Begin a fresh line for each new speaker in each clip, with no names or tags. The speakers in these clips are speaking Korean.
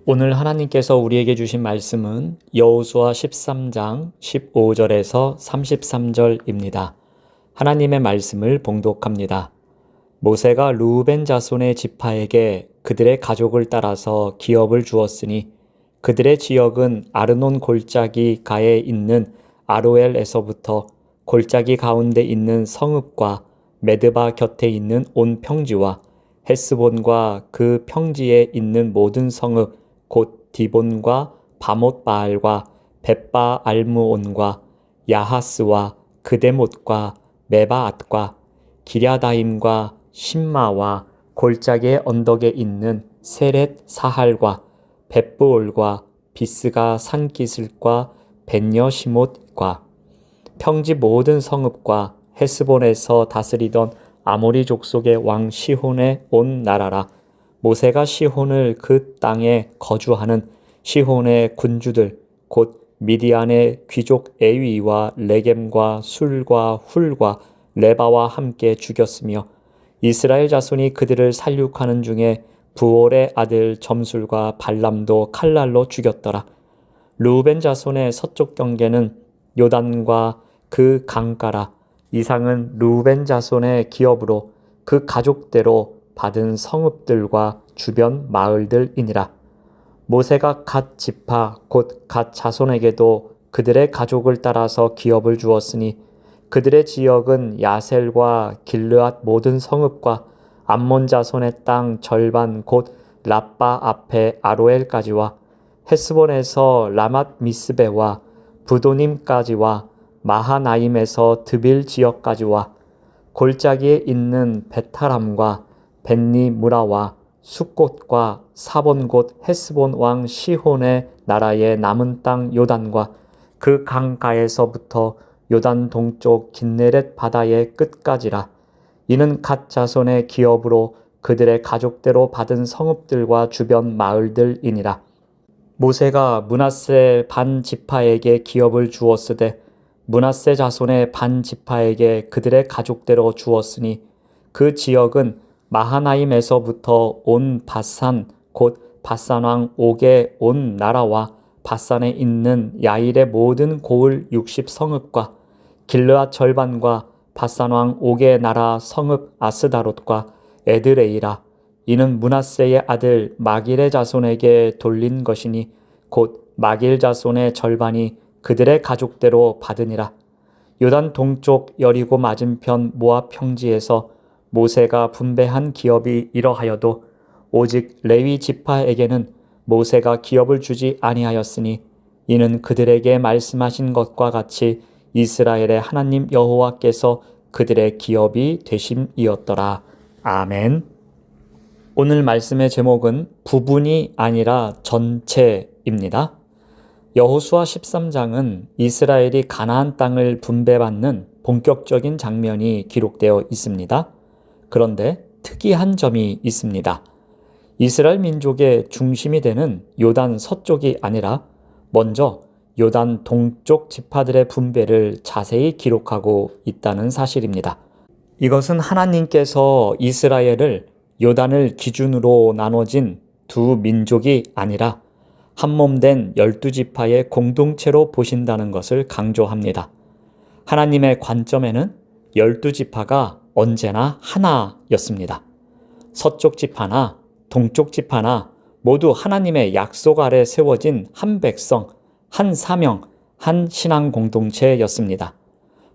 오늘 하나님께서 우리에게 주신 말씀은 여호수아 13장 15절에서 33절입니다. 하나님의 말씀을 봉독합니다. 모세가 르우벤 자손의 지파에게 그들의 가족을 따라서 기업을 주었으니 그들의 지역은 아르논 골짜기 가에 있는 아로엘에서부터 골짜기 가운데 있는 성읍과 메드바 곁에 있는 온 평지와 헤스본과 그 평지에 있는 모든 성읍 곧 디본과 바못 바알과 벳바 알므온과 야하스와 그데못과 메바앗과 기랴다임과 신마와 골짜기의 언덕에 있는 세렛 사할과 벳브올과 비스가 산기슭과 벳여시못과 평지 모든 성읍과 헤스본에서 다스리던 아모리 족속의 왕 시혼의 온 나라라. 모세가 시혼을 그 땅에 거주하는 시혼의 군주들 곧 미디안의 귀족 에위와 레겜과 술과 훌과 레바와 함께 죽였으며 이스라엘 자손이 그들을 살육하는 중에 부올의 아들 점술과 발람도 칼날로 죽였더라. 르우벤 자손의 서쪽 경계는 요단과 그 강가라. 이상은 르우벤 자손의 기업으로 그 가족대로 받은 성읍들과 주변 마을들이니라. 모세가 갓 지파 곧 갓 자손에게도 그들의 가족을 따라서 기업을 주었으니 그들의 지역은 야셀과 길르앗 모든 성읍과 암몬 자손의 땅 절반 곧 라빠 앞에 아로엘까지와 헤스본에서 라맛 미스베와 부도님까지와 마하나임에서 드빌 지역까지와 골짜기에 있는 베타람과 벤니 무라와 숫곳과 사본 곳 헤스본 왕 시혼의 나라의 남은 땅 요단과 그 강가에서부터 요단 동쪽 긴네렛 바다의 끝까지라. 이는 갓 자손의 기업으로 그들의 가족대로 받은 성읍들과 주변 마을들이니라. 모세가 므낫세 반 지파에게 기업을 주었으되 므낫세 자손의 반 지파에게 그들의 가족대로 주었으니 그 지역은 마하나임에서부터 온 바산 곧 바산왕 옥의 온 나라와 바산에 있는 야일의 모든 고을 60성읍과 길르앗 절반과 바산왕 옥의 나라 성읍 아스다롯과 에드레이라. 이는 므낫세의 아들 마길의 자손에게 돌린 것이니 곧 마길 자손의 절반이 그들의 가족대로 받으니라. 요단 동쪽 여리고 맞은편 모압 평지에서 모세가 분배한 기업이 이러하여도 오직 레위 지파에게는 모세가 기업을 주지 아니하였으니 이는 그들에게 말씀하신 것과 같이 이스라엘의 하나님 여호와께서 그들의 기업이 되심이었더라. 아멘. 오늘 말씀의 제목은 부분이 아니라 전체입니다. 여호수아 13장은 이스라엘이 가나안 땅을 분배받는 본격적인 장면이 기록되어 있습니다. 그런데 특이한 점이 있습니다. 이스라엘 민족의 중심이 되는 요단 서쪽이 아니라 먼저 요단 동쪽 지파들의 분배를 자세히 기록하고 있다는 사실입니다. 이것은 하나님께서 이스라엘을 요단을 기준으로 나눠진 두 민족이 아니라 한몸된 12지파의 공동체로 보신다는 것을 강조합니다. 하나님의 관점에는 12지파가 언제나 하나였습니다. 서쪽 지파나 동쪽 지파나 모두 하나님의 약속 아래 세워진 한 백성, 한 사명, 한 신앙 공동체였습니다.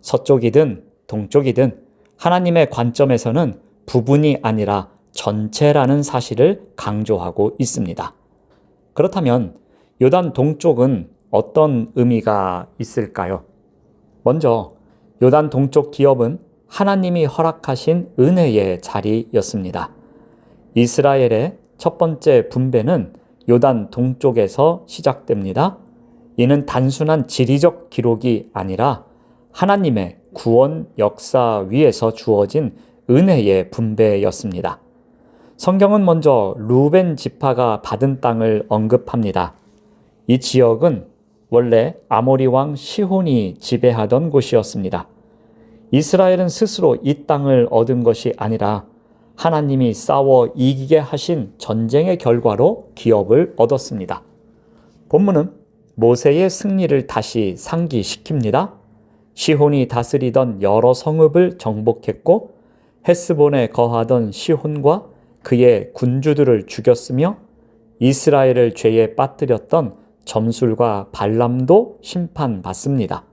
서쪽이든 동쪽이든 하나님의 관점에서는 부분이 아니라 전체라는 사실을 강조하고 있습니다. 그렇다면 요단 동쪽은 어떤 의미가 있을까요? 먼저 요단 동쪽 기업은 하나님이 허락하신 은혜의 자리였습니다. 이스라엘의 첫 번째 분배는 요단 동쪽에서 시작됩니다. 이는 단순한 지리적 기록이 아니라 하나님의 구원 역사 위에서 주어진 은혜의 분배였습니다. 성경은 먼저 르우벤 지파가 받은 땅을 언급합니다. 이 지역은 원래 아모리 왕 시혼이 지배하던 곳이었습니다. 이스라엘은 스스로 이 땅을 얻은 것이 아니라 하나님이 싸워 이기게 하신 전쟁의 결과로 기업을 얻었습니다. 본문은 모세의 승리를 다시 상기시킵니다. 시혼이 다스리던 여러 성읍을 정복했고 헤스본에 거하던 시혼과 그의 군주들을 죽였으며 이스라엘을 죄에 빠뜨렸던 점술과 발람도 심판받습니다.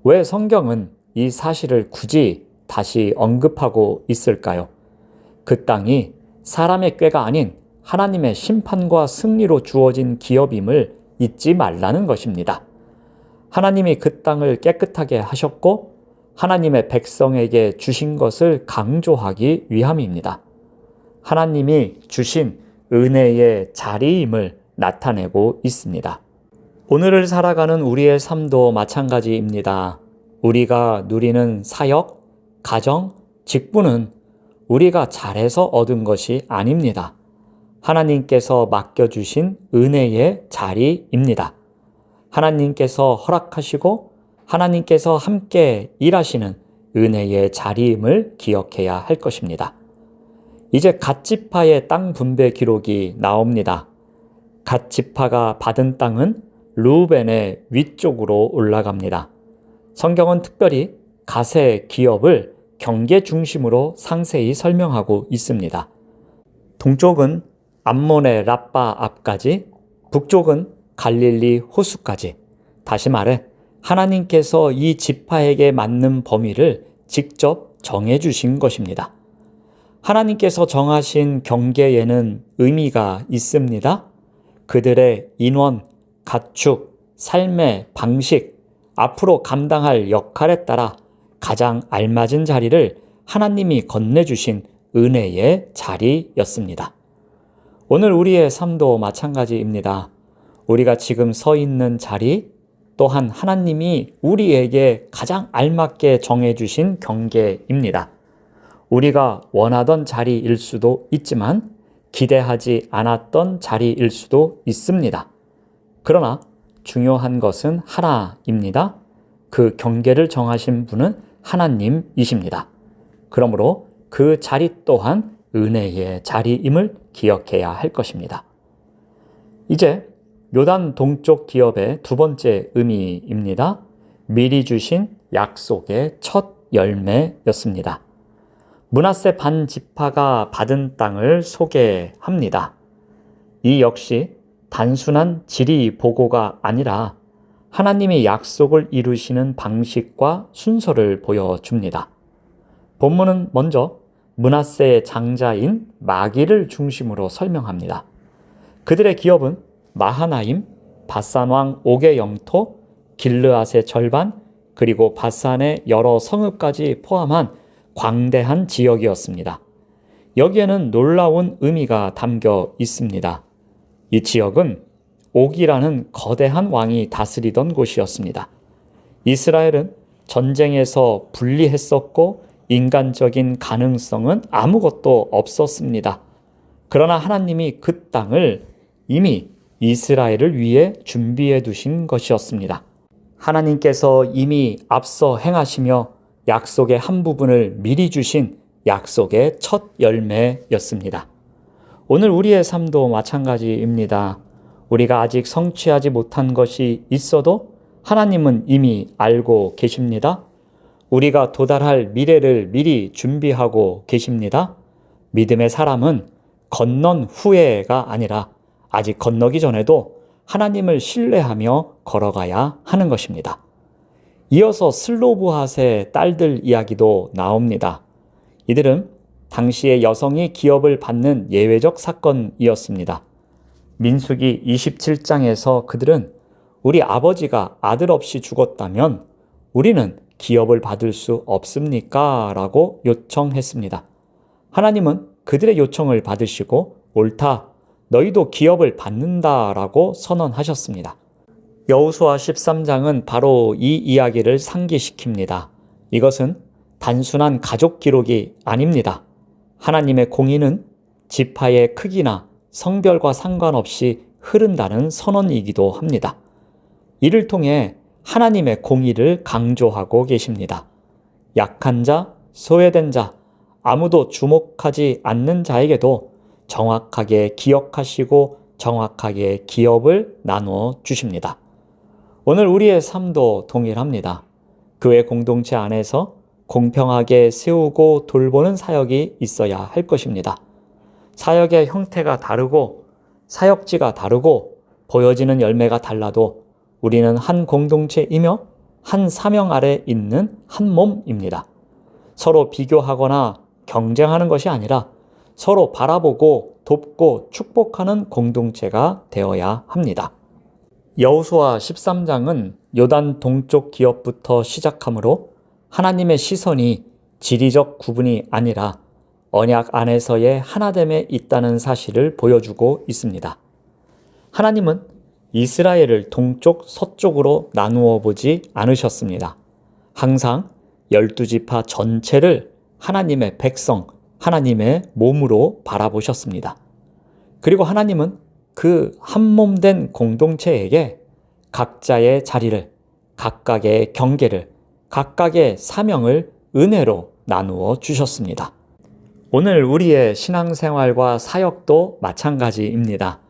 왜 성경은 이 사실을 굳이 다시 언급하고 있을까요? 그 땅이 사람의 꾀가 아닌 하나님의 심판과 승리로 주어진 기업임을 잊지 말라는 것입니다. 하나님이 그 땅을 깨끗하게 하셨고 하나님의 백성에게 주신 것을 강조하기 위함입니다. 하나님이 주신 은혜의 자리임을 나타내고 있습니다. 오늘을 살아가는 우리의 삶도 마찬가지입니다. 우리가 누리는 사역, 가정, 직분은 우리가 잘해서 얻은 것이 아닙니다. 하나님께서 맡겨주신 은혜의 자리입니다. 하나님께서 허락하시고 하나님께서 함께 일하시는 은혜의 자리임을 기억해야 할 것입니다. 이제 갓 지파의 땅 분배 기록이 나옵니다. 갓 지파가 받은 땅은 르우벤의 위쪽으로 올라갑니다. 성경은 특별히 갓의 기업을 경계 중심으로 상세히 설명하고 있습니다. 동쪽은 암몬의 랍바 앞까지, 북쪽은 갈릴리 호수까지. 다시 말해 하나님께서 이 지파에게 맞는 범위를 직접 정해주신 것입니다. 하나님께서 정하신 경계에는 의미가 있습니다. 그들의 인원, 가축, 삶의 방식, 앞으로 감당할 역할에 따라 가장 알맞은 자리를 하나님이 건네주신 은혜의 자리였습니다. 오늘 우리의 삶도 마찬가지입니다. 우리가 지금 서 있는 자리, 또한 하나님이 우리에게 가장 알맞게 정해주신 경계입니다. 우리가 원하던 자리일 수도 있지만 기대하지 않았던 자리일 수도 있습니다. 그러나 중요한 것은 하나입니다. 그 경계를 정하신 분은 하나님이십니다. 그러므로 그 자리 또한 은혜의 자리임을 기억해야 할 것입니다. 이제 요단 동쪽 기업의 두 번째 의미입니다. 미리 주신 약속의 첫 열매였습니다. 므낫세 반 지파가 받은 땅을 소개합니다. 이 역시 단순한 지리 보고가 아니라 하나님의 약속을 이루시는 방식과 순서를 보여줍니다. 본문은 먼저 므낫세의 장자인 마기를 중심으로 설명합니다. 그들의 기업은 마하나임, 바산 왕 옥의 영토, 길르앗의 절반, 그리고 바산의 여러 성읍까지 포함한 광대한 지역이었습니다. 여기에는 놀라운 의미가 담겨 있습니다. 이 지역은 옥이라는 거대한 왕이 다스리던 곳이었습니다. 이스라엘은 전쟁에서 불리했었고 인간적인 가능성은 아무것도 없었습니다. 그러나 하나님이 그 땅을 이미 이스라엘을 위해 준비해 두신 것이었습니다. 하나님께서 이미 앞서 행하시며 약속의 한 부분을 미리 주신 약속의 첫 열매였습니다. 오늘 우리의 삶도 마찬가지입니다. 우리가 아직 성취하지 못한 것이 있어도 하나님은 이미 알고 계십니다. 우리가 도달할 미래를 미리 준비하고 계십니다. 믿음의 사람은 건넌 후에가 아니라 아직 건너기 전에도 하나님을 신뢰하며 걸어가야 하는 것입니다. 이어서 슬로브핫의 딸들 이야기도 나옵니다. 이들은 당시의 여성이 기업을 받는 예외적 사건이었습니다. 민수기 27장에서 그들은 우리 아버지가 아들 없이 죽었다면 우리는 기업을 받을 수 없습니까? 라고 요청했습니다. 하나님은 그들의 요청을 받으시고 옳다, 너희도 기업을 받는다라고 선언하셨습니다. 여호수아 13장은 바로 이 이야기를 상기시킵니다. 이것은 단순한 가족 기록이 아닙니다. 하나님의 공의는 지파의 크기나 성별과 상관없이 흐른다는 선언이기도 합니다. 이를 통해 하나님의 공의를 강조하고 계십니다. 약한 자, 소외된 자, 아무도 주목하지 않는 자에게도 정확하게 기억하시고 정확하게 기업을 나누어 주십니다. 오늘 우리의 삶도 동일합니다. 교회 공동체 안에서 공평하게 세우고 돌보는 사역이 있어야 할 것입니다. 사역의 형태가 다르고 사역지가 다르고 보여지는 열매가 달라도 우리는 한 공동체이며 한 사명 아래 있는 한 몸입니다. 서로 비교하거나 경쟁하는 것이 아니라 서로 바라보고 돕고 축복하는 공동체가 되어야 합니다. 여호수아 13장은 요단 동쪽 기업부터 시작하므로 하나님의 시선이 지리적 구분이 아니라 언약 안에서의 하나됨에 있다는 사실을 보여주고 있습니다. 하나님은 이스라엘을 동쪽, 서쪽으로 나누어 보지 않으셨습니다. 항상 12지파 전체를 하나님의 백성, 하나님의 몸으로 바라보셨습니다. 그리고 하나님은 그 한몸된 공동체에게 각자의 자리를, 각각의 경계를, 각각의 사명을 은혜로 나누어 주셨습니다. 오늘 우리의 신앙생활과 사역도 마찬가지입니다.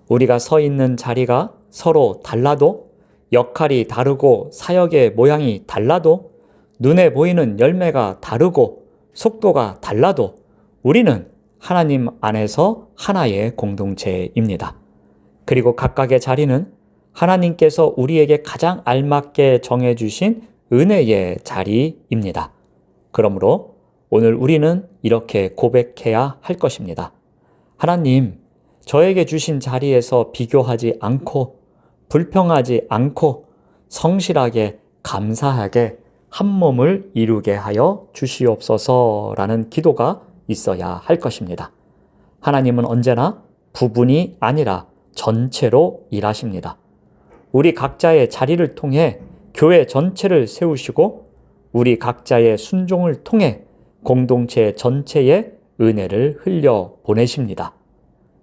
우리가 서 있는 자리가 서로 달라도, 역할이 다르고 사역의 모양이 달라도, 눈에 보이는 열매가 다르고 속도가 달라도 우리는 하나님 안에서 하나의 공동체입니다. 그리고 각각의 자리는 하나님께서 우리에게 가장 알맞게 정해주신 은혜의 자리입니다. 그러므로 오늘 우리는 이렇게 고백해야 할 것입니다. 하나님, 저에게 주신 자리에서 비교하지 않고 불평하지 않고 성실하게 감사하게 한 몸을 이루게 하여 주시옵소서라는 기도가 있어야 할 것입니다. 하나님은 언제나 부분이 아니라 전체로 일하십니다. 우리 각자의 자리를 통해 교회 전체를 세우시고 우리 각자의 순종을 통해 공동체 전체에 은혜를 흘려 보내십니다.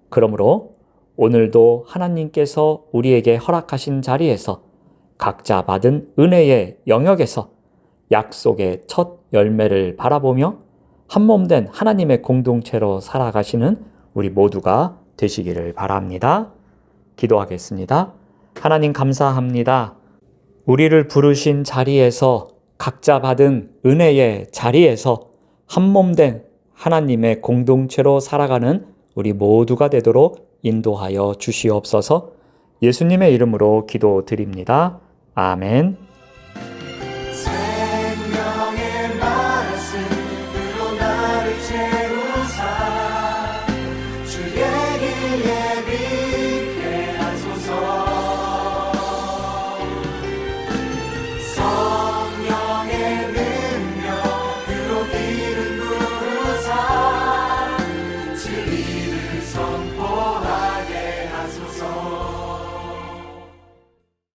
그러므로 오늘도 하나님께서 우리에게 허락하신 자리에서 각자 받은 은혜의 영역에서 약속의 첫 열매를 바라보며 한몸된 하나님의 공동체로 살아가시는 우리 모두가 되시기를 바랍니다. 기도하겠습니다. 하나님 감사합니다. 우리를 부르신 자리에서 각자 받은 은혜의 자리에서 한몸된 하나님의 공동체로 살아가는 우리 모두가 되도록 인도하여 주시옵소서. 예수님의 이름으로 기도드립니다. 아멘.